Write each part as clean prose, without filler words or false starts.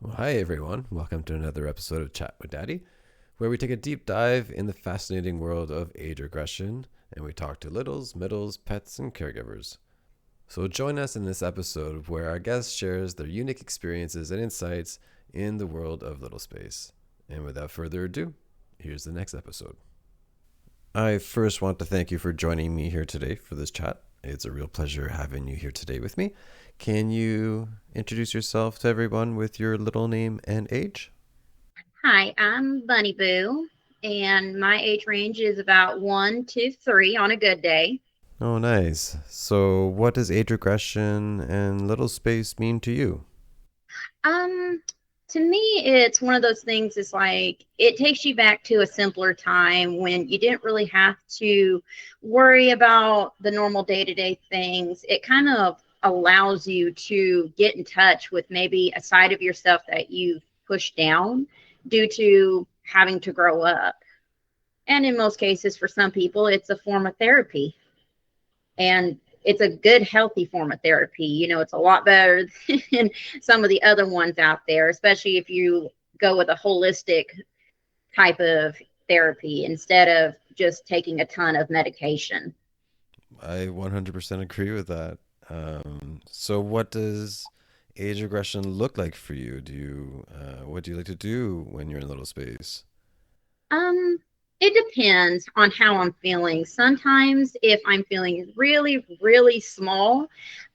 Well, hi everyone. Welcome to another episode of Chat with Daddy, where we take a deep dive in the fascinating world of age regression and we talk to littles, middles, pets, and caregivers. So join us in this episode where our guest shares their unique experiences and insights in the world of Little Space. And without further ado, here's the next episode. I first want to thank you for joining me here today for this chat. It's a real pleasure having you here today with me. Can you introduce yourself to everyone with your little name and age? Hi, I'm Bunny Boo, and my age range is about 1 to 3 on a good day. Oh, nice. So, what does age regression and little space mean to you? Um, to me, it's one of those things. It's like it takes you back to a simpler time when you didn't really have to worry about the normal day-to-day things. It kind of allows you to get in touch with maybe a side of yourself that you've pushed down due to having to grow up. And in most cases, for some people, it's a form of therapy. And it's a good, healthy form of therapy. It's a lot better than some of the other ones out there, especially if you go with a holistic type of therapy instead of just taking a ton of medication. I 100% agree with that. So, what does age regression look like for you? What do you like to do when you're in little space? Um, it depends on how I'm feeling. Sometimes if I'm feeling really, really small,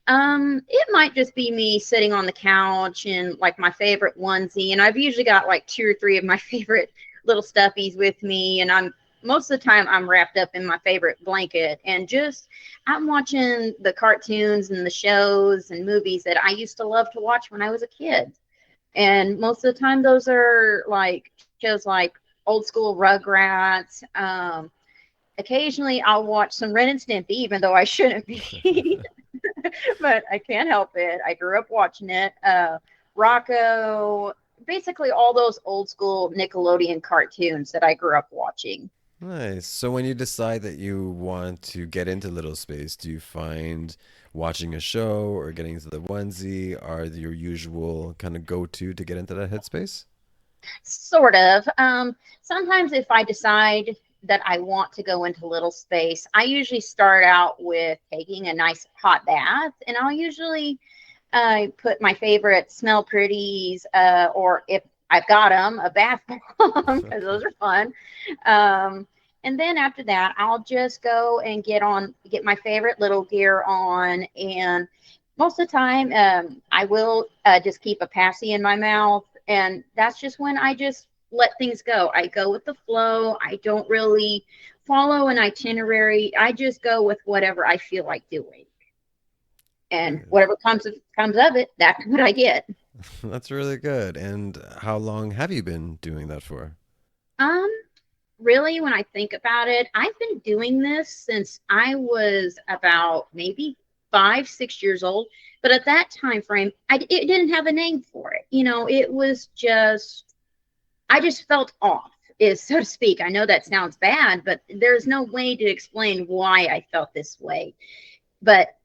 it might just be me sitting on the couch in like my favorite onesie. And I've usually got like two or three of my favorite little stuffies with me. And I'm most of the time I'm wrapped up in my favorite blanket and just I'm watching the cartoons and the shows and movies that I used to love to watch when I was a kid. And most of the time those are like shows like old school Rugrats. Occasionally I'll watch some Ren and Stimpy, even though I shouldn't be. But I can't help it. I grew up watching it. Rocco, basically all those old school Nickelodeon cartoons that I grew up watching. Nice. So, when you decide that you want to get into little space, do you find watching a show or getting into the onesie are your usual kind of go to get into that headspace? Sort of. Sometimes if I decide that I want to go into little space, I usually start out with taking a nice hot bath, and I'll usually put my favorite smell pretties, or if I've got them, a bath bomb because those are fun. Um, and then after that, I'll just go and get my favorite little gear on. And most of the time, I will just keep a passy in my mouth. And that's just when I just let things go. I go with the flow. I don't really follow an itinerary. I just go with whatever I feel like doing. And Good. whatever comes of it, that's what I get. That's really good. And how long have you been doing that for? Um, Really, when I think about it, I've been doing this since I was about maybe 5, 6 years old. But at that time frame, it didn't have a name for it. It was just I just felt off, is so to speak. I know that sounds bad, but there's no way to explain why I felt this way. But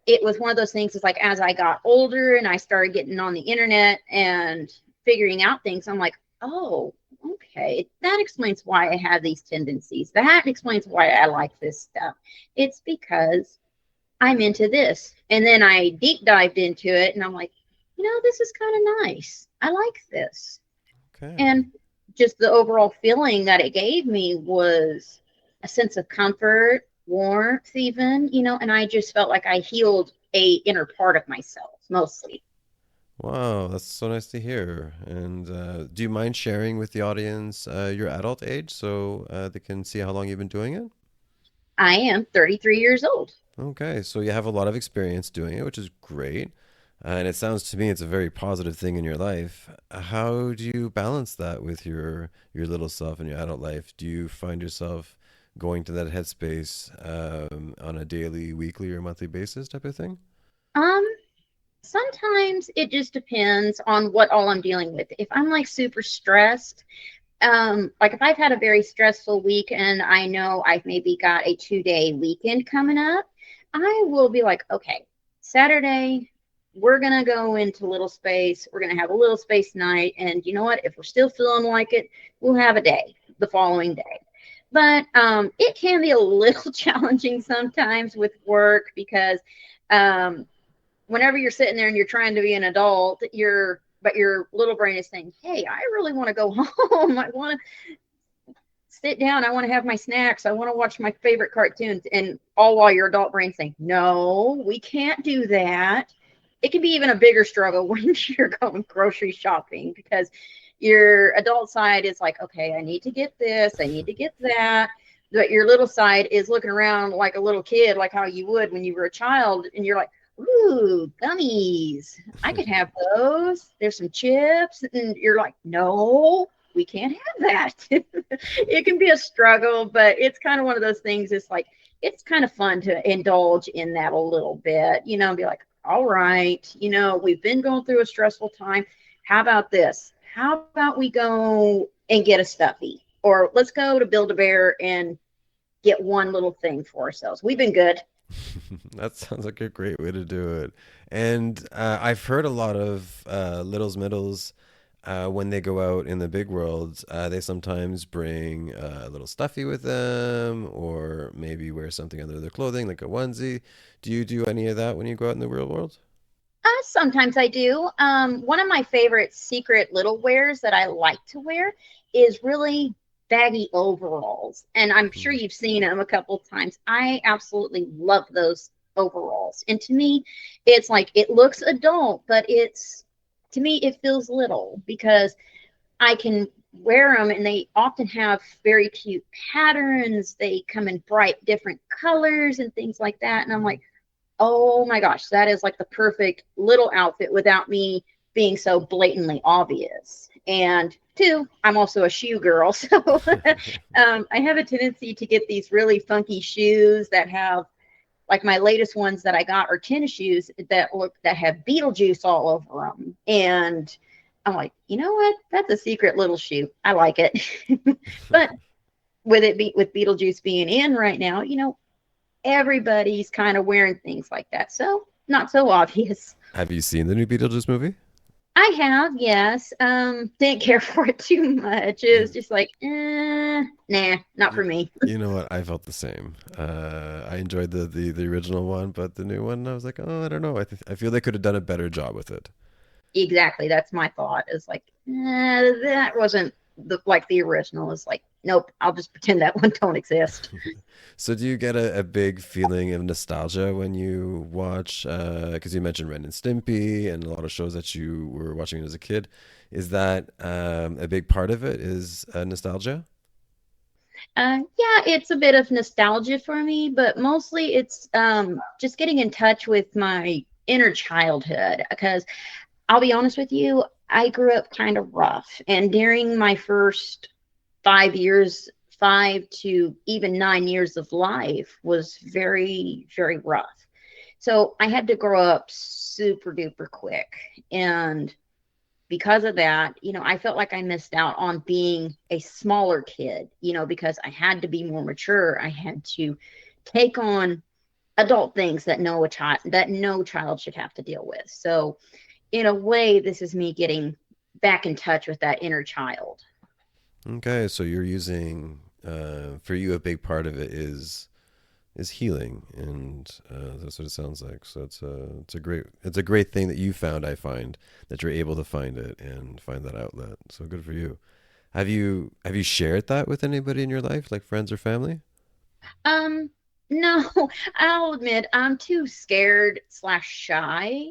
it was one of those things. It's like as I got older and I started getting on the internet and figuring out things, I'm like, oh, okay, that explains why I have these tendencies. That explains why I like this stuff. It's because I'm into this. And then I deep dived into it and I'm like, this is kind of nice. I like this. Okay. And just the overall feeling that it gave me was a sense of comfort, warmth, even, and I just felt like I healed a inner part of myself mostly. Wow, that's so nice to hear. And do you mind sharing with the audience your adult age so they can see how long you've been doing it? I am 33 years old. Okay, so you have a lot of experience doing it, which is great. And it sounds to me it's a very positive thing in your life. How do you balance that with your little self in your adult life? Do you find yourself going to that headspace on a daily, weekly, or monthly basis type of thing? Um, Sometimes it just depends on what all I'm dealing with. If I'm like super stressed, like if I've had a very stressful week and I know I've maybe got a 2-day weekend coming up, I will be like, okay, Saturday, we're going to go into little space. We're going to have a little space night. And you know what? If we're still feeling like it, we'll have a day the following day. But it can be a little challenging sometimes with work because whenever you're sitting there and you're trying to be an adult, but your little brain is saying, hey, I really want to go home. I want to sit down. I want to have my snacks. I want to watch my favorite cartoons. And all while your adult brain saying, no, we can't do that. It can be even a bigger struggle when you're going grocery shopping because your adult side is like, okay, I need to get this. I need to get that. But your little side is looking around like a little kid, like how you would when you were a child. And you're like, ooh, gummies. I could have those. There's some chips. And you're like, no, we can't have that. It can be a struggle, but it's kind of one of those things. It's like, it's kind of fun to indulge in that a little bit, and be like, all right, we've been going through a stressful time. How about this? How about we go and get a stuffy? Or let's go to Build-A-Bear and get one little thing for ourselves. We've been good. That sounds like a great way to do it. And I've heard a lot of littles middles when they go out in the big world, they sometimes bring a little stuffy with them, or maybe wear something under their clothing, like a onesie. Do you do any of that when you go out in the real world? Sometimes I do. One of my favorite secret little wears that I like to wear is really baggy overalls. And I'm sure Mhm. you've seen them a couple of times. I absolutely love those overalls. And to me, it's like it looks adult, but to me, it feels little because I can wear them and they often have very cute patterns. They come in bright, different colors and things like that. And I'm like, oh my gosh, that is like the perfect little outfit without me being so blatantly obvious. And two, I'm also a shoe girl. So I have a tendency to get these really funky shoes that have, like my latest ones that I got are tennis shoes that have Beetlejuice all over them. And I'm like, you know what? That's a secret little shoe. I like it. But with Beetlejuice being in right now, everybody's kind of wearing things like that. So not so obvious. Have you seen the new Beetlejuice movie? I have, yes. Didn't care for it too much. It was You, just like, nah, not you, for me. you know what? I felt the same. I enjoyed the original one, but the new one, I was like, oh, I don't know. I feel they could have done a better job with it. Exactly. That's my thought. It's like, that wasn't like the original. It's like, nope, I'll just pretend that one don't exist. So do you get a big feeling of nostalgia when you watch, because you mentioned Ren and Stimpy and a lot of shows that you were watching as a kid. Is that a big part of it is nostalgia? Yeah, it's a bit of nostalgia for me, but mostly it's just getting in touch with my inner childhood because I'll be honest with you, I grew up kind of rough. And during my first 5 years, 5 to even 9 years of life was very, very rough. So I had to grow up super duper quick. And because of that, I felt like I missed out on being a smaller kid, because I had to be more mature. I had to take on adult things that no child should have to deal with. So in a way, this is me getting back in touch with that inner child. Okay, so you're using, for you, a big part of it is healing, and that's what it sounds like. So it's a great thing that you found. I find that you're able to find it and find that outlet. So good for you. Have you shared that with anybody in your life, like friends or family? Um, no, I'll admit I'm too scared slash shy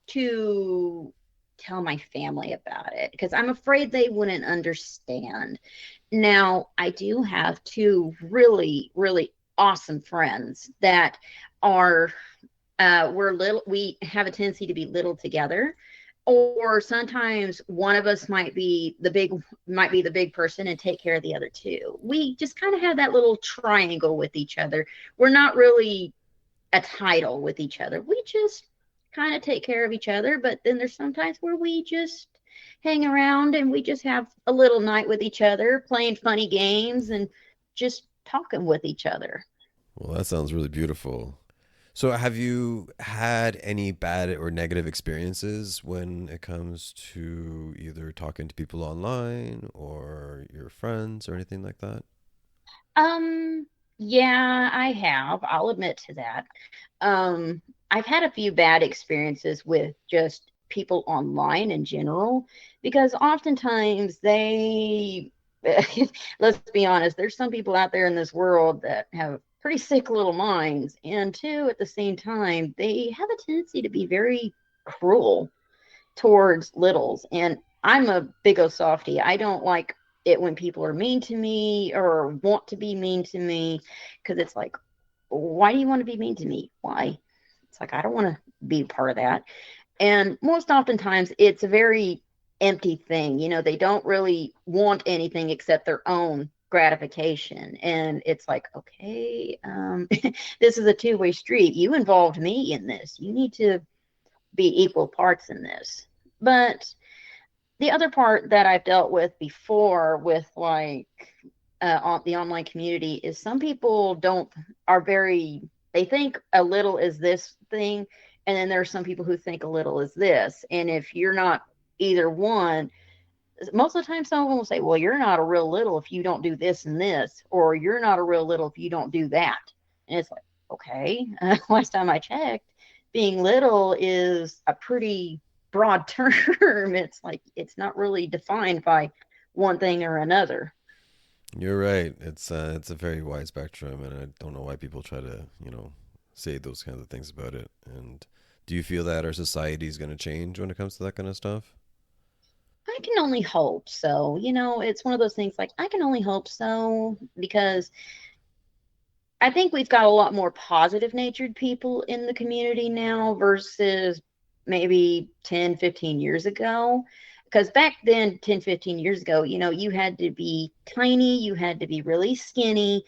to tell my family about it because I'm afraid they wouldn't understand. Now, I do have two really, really awesome friends that are we have a tendency to be little together, or sometimes one of us might be the big person and take care of the other two. We just kind of have that little triangle with each other. We're not really a title with each other. We just kind of take care of each other, but then there's sometimes where we just hang around and we just have a little night with each other, playing funny games and just talking with each other. Well, that sounds really beautiful. So, have you had any bad or negative experiences when it comes to either talking to people online or your friends or anything like that? Um, yeah, I have. I'll admit to that. I've had a few bad experiences with just people online in general because oftentimes they, let's be honest, there's some people out there in this world that have pretty sick little minds. And two, at the same time, they have a tendency to be very cruel towards littles. And I'm a big O softy. I don't like it when people are mean to me or want to be mean to me because it's like, why do you want to be mean to me? Why? It's like, I don't want to be part of that. And most oftentimes, it's a very empty thing. They don't really want anything except their own gratification. And it's like, okay, this is a two-way street. You involved me in this. You need to be equal parts in this. But the other part that I've dealt with before with like on the online community is some people don't are very they think a little is this thing, and then there are some people who think a little is this. And if you're not either one, most of the time someone will say, well, you're not a real little if you don't do this and this, or you're not a real little if you don't do that. And it's like, okay, last time I checked, being little is a pretty broad term. It's like it's not really defined by one thing or another. You're right. It's a very wide spectrum, and I don't know why people try to say those kinds of things about it. And do you feel that our society is going to change when it comes to that kind of stuff? I can only hope so. It's one of those things like I can only hope so because I think we've got a lot more positive natured people in the community now versus maybe 10, 15 years ago. Because back then, 10, 15 years ago, you had to be tiny, you had to be really skinny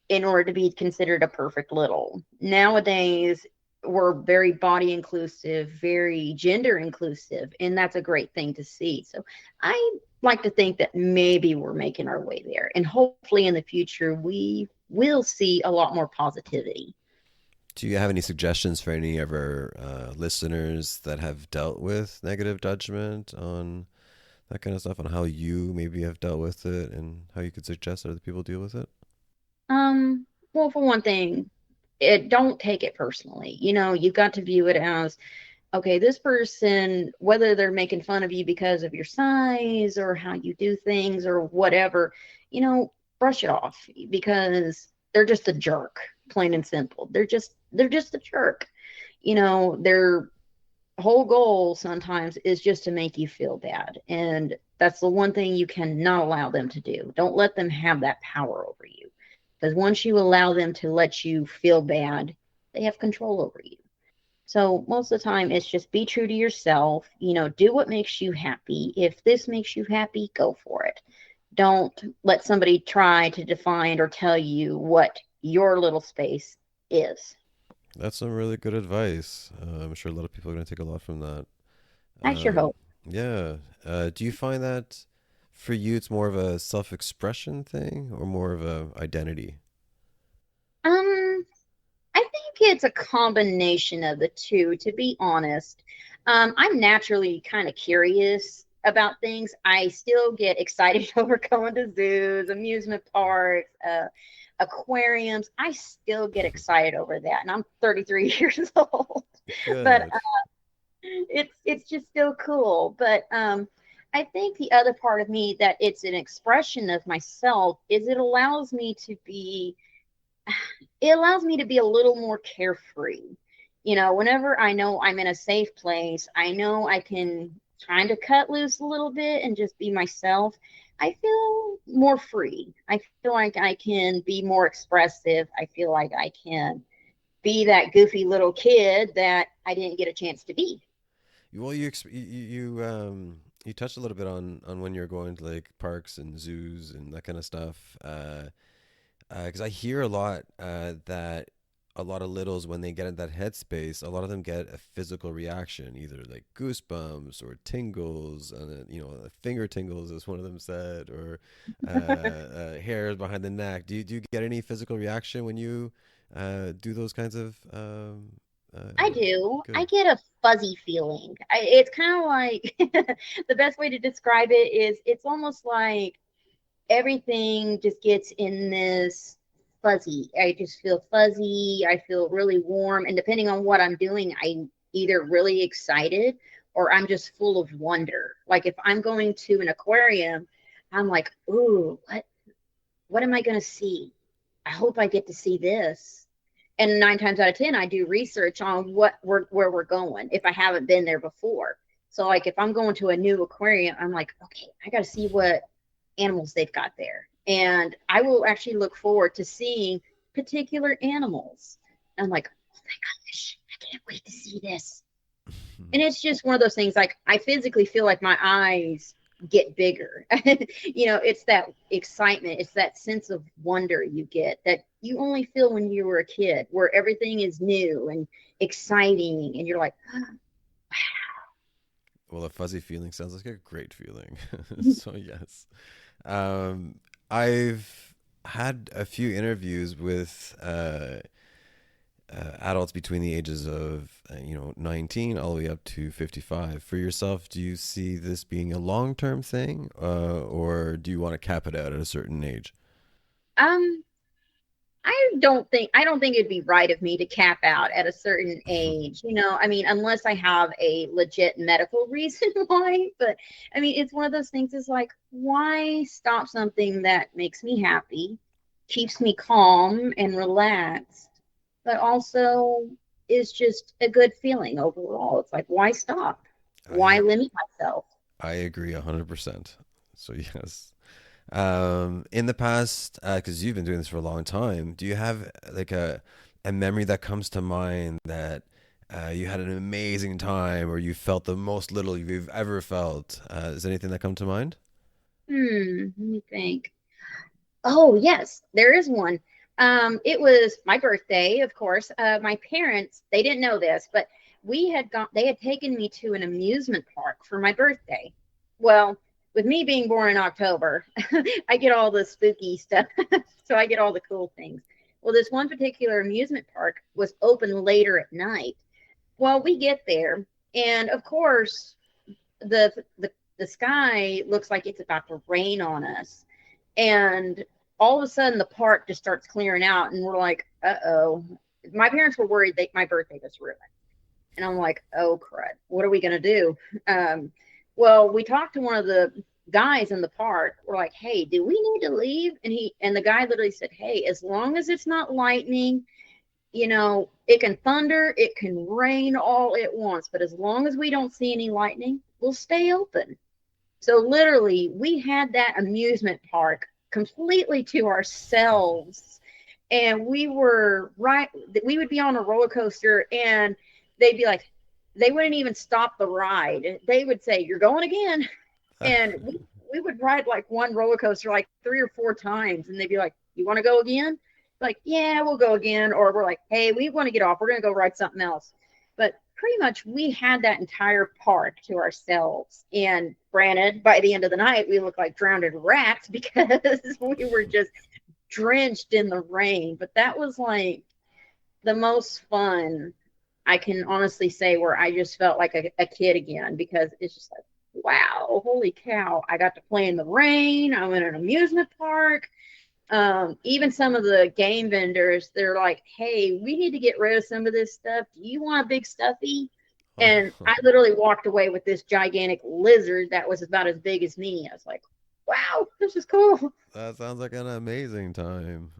in order to be considered a perfect little. Nowadays, we're very body inclusive, very gender inclusive, and that's a great thing to see. So I like to think that maybe we're making our way there. And hopefully in the future, we will see a lot more positivity. Do you have any suggestions for any of our listeners that have dealt with negative judgment on that kind of stuff, on how you maybe have dealt with it and how you could suggest that other people deal with it? Well, for one thing, don't take it personally. You've got to view it as okay, this person, whether they're making fun of you because of your size or how you do things or whatever, you know, brush it off because they're just a jerk, plain and simple. They're just a jerk. Their whole goal sometimes is just to make you feel bad. And that's the one thing you cannot allow them to do. Don't let them have that power over you. Because once you allow them to let you feel bad, they have control over you. So most of the time, it's just be true to yourself. Do what makes you happy. If this makes you happy, go for it. Don't let somebody try to define or tell you what your little space is. That's some really good advice. I'm sure a lot of people are going to take a lot from that. I sure Um, hope. yeah. Do you find that for you it's more of a self-expression thing or more of a identity? Um, I think it's a combination of the two, to be honest. I'm naturally kind of curious about things. I still get excited over going to zoos, amusement parks, aquariums. I still get excited over that, and I'm 33 years old. But Good. it's just still cool. But I think the other part of me that it's an expression of myself is it allows me to be a little more carefree. Whenever I know I'm in a safe place, I know I can kind of cut loose a little bit and just be myself. I feel more free. I feel like I can be more expressive. I feel like I can be that goofy little kid that I didn't get a chance to be. Well, you touched a little bit on when you're going to like parks and zoos and that kind of stuff. Because I hear a lot that a lot of littles when they get in that headspace, a lot of them get a physical reaction, either like goosebumps or tingles, and finger tingles, as one of them said, or hairs behind the neck. Do you get any physical reaction when you do those kinds of I do. I good? get a fuzzy feeling. It's kind of like the best way to describe it is it's almost like everything just gets in this fuzzy. I just feel fuzzy. I feel really warm. And depending on what I'm doing, I'm either really excited or I'm just full of wonder. Like if I'm going to an aquarium, I'm like, ooh, what am I going to see? I hope I get to see this. And 9 times out of 10, I do research on where we're going if I haven't been there before. So like if I'm going to a new aquarium, I'm like, okay, I got to see what animals they've got there. And I will actually look forward to seeing particular animals. I'm like, oh my gosh, I can't wait to see this. And it's just one of those things like I physically feel like my eyes get bigger. It's that excitement, it's that sense of wonder you get that you only feel when you were a kid, where everything is new and exciting, and you're like, Well, a fuzzy feeling sounds like a great feeling. So yes, um, I've had a few interviews with adults between the ages of 19 all the way up to 55. For yourself, do you see this being a long-term thing, or do you want to cap it out at a certain age? um, I don't think it'd be right of me to cap out at a certain age. I mean, unless I have a legit medical reason why. But I mean, it's one of those things. Is like, why stop something that makes me happy, keeps me calm and relaxed, but also is just a good feeling overall. It's like, why stop? Why I limit myself? I agree 100%. So yes. In the past, because you've been doing this for a long time, do you have like a memory that comes to mind that you had an amazing time or you felt the most little you've ever felt? Is there anything that come to mind? Let me think. Oh, yes, there is one. It was my birthday, of course. My parents, they didn't know this, but they had taken me to an amusement park for my birthday. Well, with me being born in October, I get all the spooky stuff. So I get all the cool things. Well, this one particular amusement park was open later at night. Well, we get there, and of course, the the sky looks like it's about to rain on us, and all of a sudden the park just starts clearing out, and we're like, uh-oh. My parents were worried that my birthday was ruined, and I'm like, oh crud, what are we going to do? um, well, we talked to one of the guys in the park. We're like, hey, do we need to leave? And the guy literally said, hey, as long as it's not lightning, it can thunder, it can rain all at once, but as long as we don't see any lightning, we'll stay open. So literally, we had that amusement park completely to ourselves. And we would be on a roller coaster, and they'd be like, they wouldn't even stop the ride. They would say, you're going again. And we would ride like one roller coaster like 3 or 4 times, and they'd be like, you want to go again? Like, yeah, we'll go again. Or we're like, hey, we want to get off. We're going to go ride something else. But pretty much we had that entire park to ourselves. And granted, by the end of the night, we looked like drowned rats because we were just drenched in the rain. But that was like the most fun I can honestly say, where I just felt like a kid again, because it's just like, wow, holy cow, I got to play in the rain. I went to an amusement park. Even some of the game vendors, they're like, hey, we need to get rid of some of this stuff. Do you want a big stuffy? And I literally walked away with this gigantic lizard that was about as big as me. I was like, wow, this is cool. That sounds like an amazing time.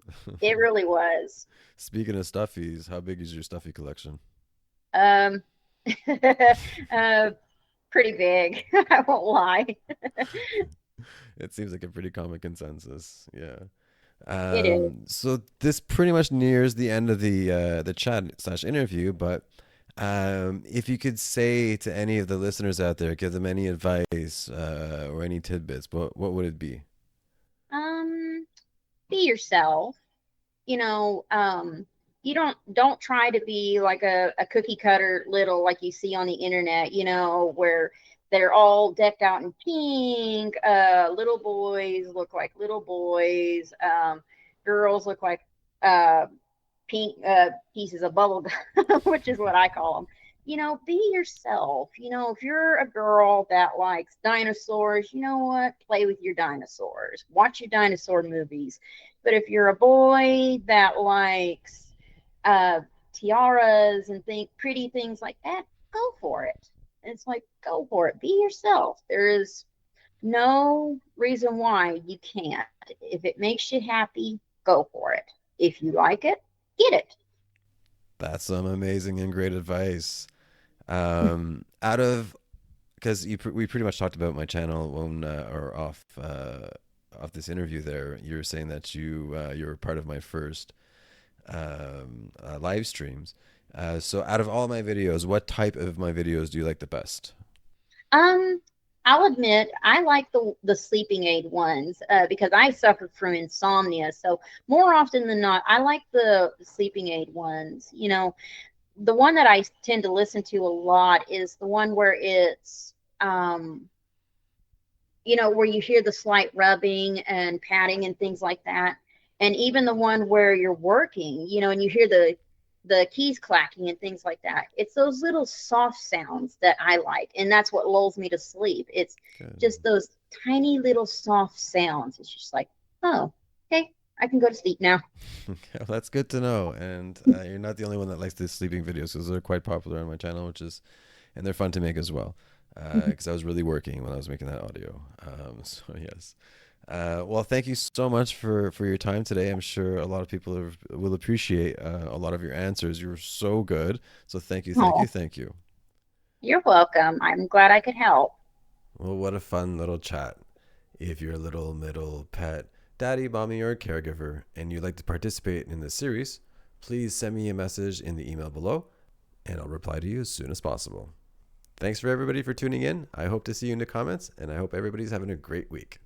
It really was. Speaking of stuffies, how big is your stuffy collection? Um, uh, Pretty big. I won't lie. It seems like a pretty common consensus. Yeah. It is. So this pretty much nears the end of the chat slash interview, but if you could say to any of the listeners out there, give them any advice or any tidbits, what would it be? Um, be yourself. You know, you don't try to be like a cookie cutter little like you see on the internet, where they're all decked out in pink. Little boys look like little boys. Girls look like uh pink pieces of bubble gum, which is what I call them. Be yourself. If you're a girl that likes dinosaurs, you know what? Play with your dinosaurs. Watch your dinosaur movies. But if you're a boy that likes uh, tiaras and pretty things like that, go for it. It's like, go for it. Be yourself. There is no reason why you can't. If it makes you happy, go for it. If you like it, get it. That's some amazing and great advice. Out of because we pretty much talked about my channel when or off this interview. There, you were saying that you were part of my first live streams. So out of all my videos, what type of my videos do you like the best? Um, I'll admit I like the sleeping aid ones because I suffered from insomnia. So more often than not, I like the sleeping aid ones. The one that I tend to listen to a lot is the one where it's where you hear the slight rubbing and patting and things like that. And even the one where you're working, and you hear the keys clacking and things like that. It's those little soft sounds that I like, and that's what lulls me to sleep. It's Good. just those tiny little soft sounds. It's just like, oh, okay, I can go to sleep now. Well, that's good to know. And you're not the only one that likes the sleeping videos because they're quite popular on my channel, and they're fun to make as well. Because I was really working when I was making that audio. So yes. Well, thank you so much for your time today. I'm sure a lot of people will appreciate a lot of your answers. You were so good. So thank you, thank Oh, you, thank you. you're welcome. I'm glad I could help. Well, what a fun little chat. If you're a little middle pet, daddy, mommy, or caregiver, and you'd like to participate in this series, please send me a message in the email below, and I'll reply to you as soon as possible. Thanks for everybody for tuning in. I hope to see you in the comments, and I hope everybody's having a great week.